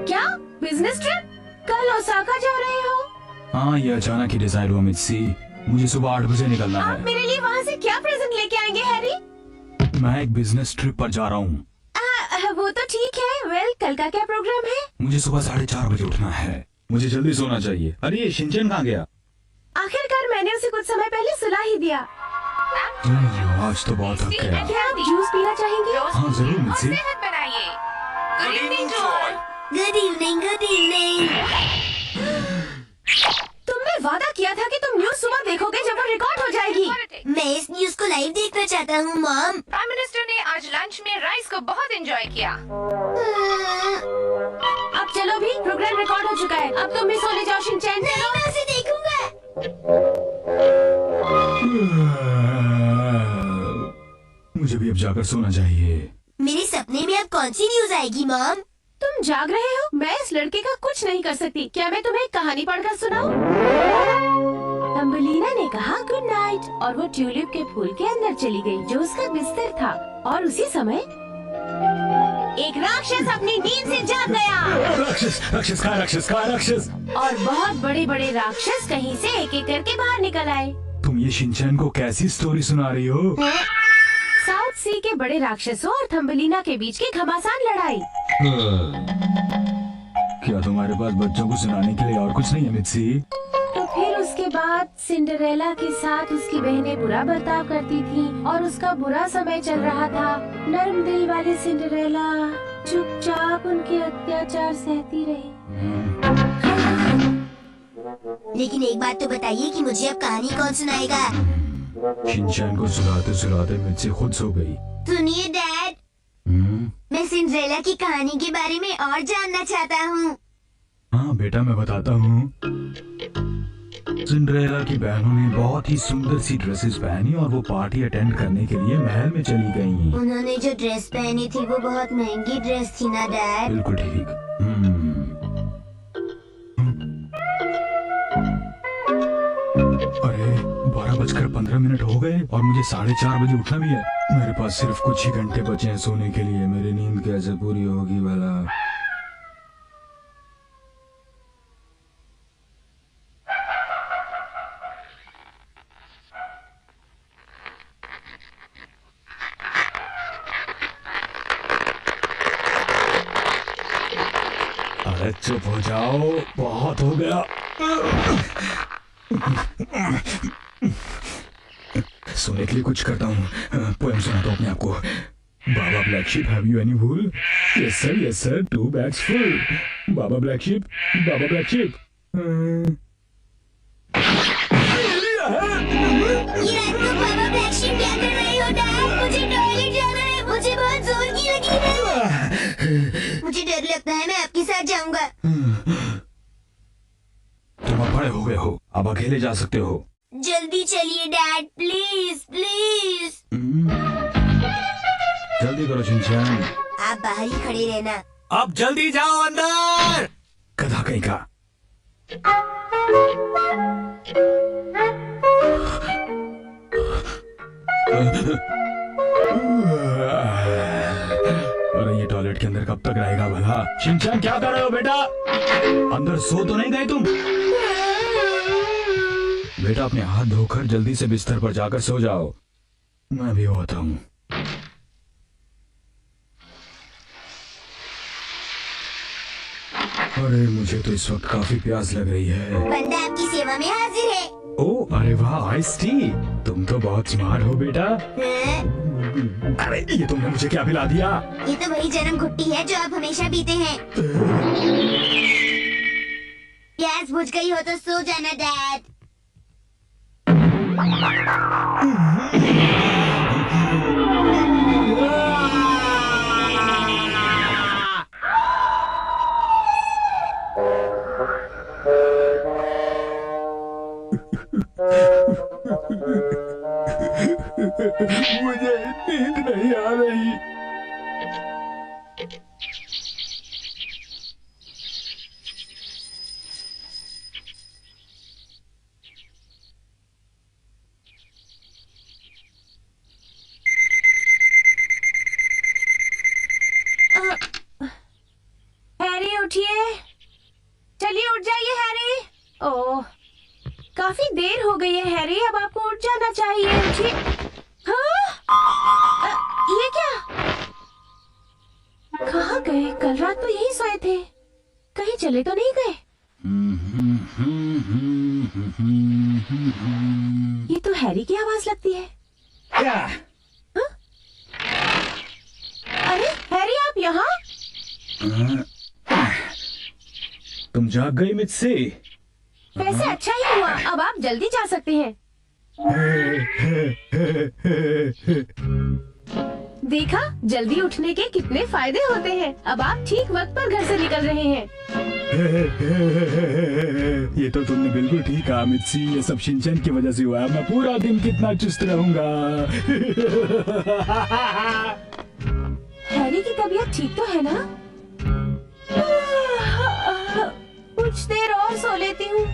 क्या business trip? कल Osaka जा रहे हो? हाँ, ये अचानक ही डिसाइड हुआ मित्सी। मुझे सुबह 8 बजे निकलना आप है। मेरे लिए वहाँ से क्या प्रेजेंट लेके आएंगे हैरी? मैं एक बिजनेस ट्रिप पर जा रहा हूँ। वो तो ठीक है। वेल, कल का क्या प्रोग्राम है? मुझे सुबह 4:30 बजे उठना है। मुझे जल्दी सोना चाहिए। अरे ये शिनचैन कहाँ गया? आखिरकार मैंने उसे कुछ समय पहले सुला ही दिया। आज तो बहुत थक गया। क्या आप जूस पीना चाहेंगे? हाँ जरूर Mitsi. Good evening Joy. Good evening, good evening. तुमने वादा किया था कि तुम न्यूज़ सुबह देखोगे जब वो रिकॉर्ड हो जाएगी। मैं इस न्यूज को लाइव देखना चाहता हूँ मॉम। प्राइम मिनिस्टर ने आज लंच में राइस को बहुत एंजॉय किया। अब चलो भी, प्रोग्राम रिकॉर्ड हो चुका है। अब तुम भी सोने जाओ शिनचैन। नहीं, मैं उसे देखूंगा। मुझे भी अब जाकर सोना चाहिए। मेरे सपने में अब कौन सी न्यूज आएगी मॉम? तुम जाग रहे हो? मैं इस लड़के का कुछ नहीं कर सकती। क्या मैं तुम्हें एक कहानी पढ़कर सुनाऊं? थम्बलीना ने कहा गुड नाइट और वो ट्यूलिप के फूल के अंदर चली गई जो उसका बिस्तर था। और उसी समय एक राक्षस अपनी नींद से जाग गया। राक्षस राक्षस का राक्षस का राक्षस। और बहुत बड़े बड़े राक्षस कहीं से एक एक करके बाहर निकल आए। तुम ये शिनचैन को कैसी स्टोरी सुना रही हो? साउथ सी के बड़े राक्षसों और थम्बलीना के बीच की घमासान लड़ाई। क्या तुम्हारे पास बच्चों को सुनाने के लिए और कुछ नहीं है मित्सी? तो फिर उसके बाद सिंड्रेला के साथ उसकी बहनें बुरा बर्ताव करती थीं और उसका बुरा समय चल रहा था। नर्म दिल वाली सिंड्रेला चुपचाप उनके अत्याचार सहती रही। लेकिन एक बात तो बताइए कि मुझे अब कहानी कौन सुनाएगा? शिनचैन को सुलाते सुलाते मित्सी खुद सो गई। सुनिए डैड, मैं सिंड्रेला की कहानी के बारे में और जानना चाहता हूँ। हाँ बेटा, मैं बताता हूँ। सिंड्रेला की बहनों ने बहुत ही सुंदर सी ड्रेसेस पहनी और वो पार्टी अटेंड करने के लिए महल में चली गईं। उन्होंने जो ड्रेस पहनी थी वो बहुत महंगी ड्रेस थी ना डैड? बिल्कुल ठीक। अरे 12:15 हो गए और मुझे 4:30 बजे उठना भी है। मेरे पास सिर्फ कुछ ही घंटे बचे हैं सोने के लिए। मेरी नींद कैसे पूरी होगी भला? अरे चुप हो जाओ, बहुत हो गया। सोने के लिए कुछ करता हूँ। पोएम सुनाता हूँ अपने आप को। Baa baa black sheep, have you any wool? Yes sir, 2 bags full. Baa baa black sheep, baa baa black sheep. ये रात को बाबा ब्लैक शिप क्या कर रहे हो डैड? मुझे टॉयलेट जाना है। मुझे बहुत जोर की लगी है। मुझे डर लगता है, मैं आपके साथ जाऊंगा। तुम अब बड़े हो गए हो, अब अकेले जा सकते हो। जल्दी चलिए डैड, प्लीज प्लीज। जल्दी करो शिनचैन। आप बाहर ही खड़े रहना। अब जल्दी जाओ अंदर। गधा कहीं का। अरे ये टॉयलेट के अंदर कब तक रहेगा भला? शिनचैन क्या कर रहे हो बेटा? अंदर सो तो नहीं गए तुम? बेटा अपने हाथ धोकर जल्दी से बिस्तर पर जाकर सो जाओ। मैं भी होता हूँ। अरे मुझे तो इस वक्त काफी प्यास लग रही है। बंदा आपकी सेवा में हाजिर है। ओ अरे वाह, आइस टी। तुम तो बहुत स्मार्ट हो बेटा। अरे ये तुमने मुझे क्या पिला दिया? ये तो वही जन्म घुट्टी है जो आप हमेशा पीते हैं। गैस बुझ गई हो तो सो जाना डैड। मुझे नींद नहीं आ रही। हैरी उठिए, जाइए, चलिए उठ जाइए हैरी। ओह, काफी देर हो गई है हैरी, अब आपको उठ जाना चाहिए। उठिए। हाँ? ये क्या? कहाँ गए? कल रात तो यहीं सोए थे, कहीं चले तो नहीं गए? ये तो हैरी की आवाज लगती है। क्या? हाँ? अरे हैरी, आप यहाँ? तुम जाग गई मुझसे। वैसे अच्छा ही हुआ, अब आप जल्दी जा सकते हैं। देखा, जल्दी उठने के कितने फायदे होते हैं। अब आप ठीक वक्त पर घर से निकल रहे हैं। ये तो तुमने बिल्कुल ठीक कहा मित्सी, ये सब शिनचैन की वजह से हुआ है। मैं पूरा दिन कितना चुस्त रहूंगा। हैरी की तबीयत ठीक तो है ना? कुछ देर और सो लेती हूँ।